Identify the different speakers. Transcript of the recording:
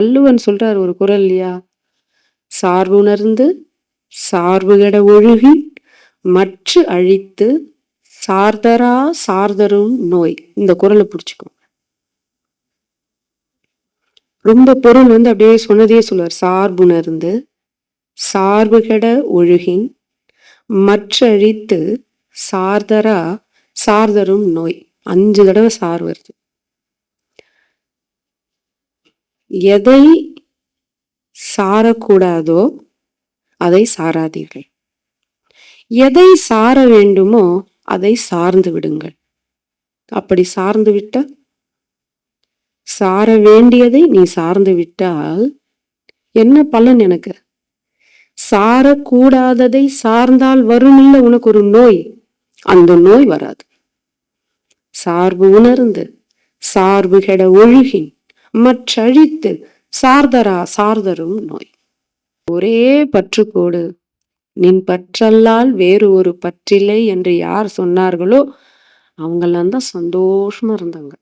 Speaker 1: வள்ளுவன் சொல்றாரு ஒரு குறள் இல்லையா? சார்புணர்ந்து சார்புகெட ஒழுகி மற்று அழித்து சார்தரா சார்தரும் நோய். இந்த குறளை பிடிச்சுக்கோ. ரொம்ப பொருள் அப்படியே சொன்னதே சொல்லுவார். சார்புணர்ந்து சார்புகெட ஒழுகின் மற்றழித்து சார்தரா சார்தரும் நோய். 5 தடவை சார் வருது. எதை சாரக்கூடாதோ அதை சாராதீர்கள். எதை சார வேண்டுமோ அதை சார்ந்து விடுங்கள். அப்படி சார்ந்து விட்டால், சார வேண்டியதை நீ சார்ந்து விட்டால் என்ன பலன்? எனக்கு சாரக்கூடாததை சார்ந்தால் வரும் இல்ல உனக்கு ஒரு நோய், அந்த நோய் வராது. சார்பு உணர்ந்து சார்பு கெட ஒழுகின் மற்றழித்து சார்தரா சார்தரும் நோய். ஒரே பற்றுக்கோடு, நின் பற்றல்லால் வேறு ஒரு பற்றில்லை என்று யார் சொன்னார்களோ அவங்கெல்லாம் தான் சந்தோஷமா இருந்தாங்க.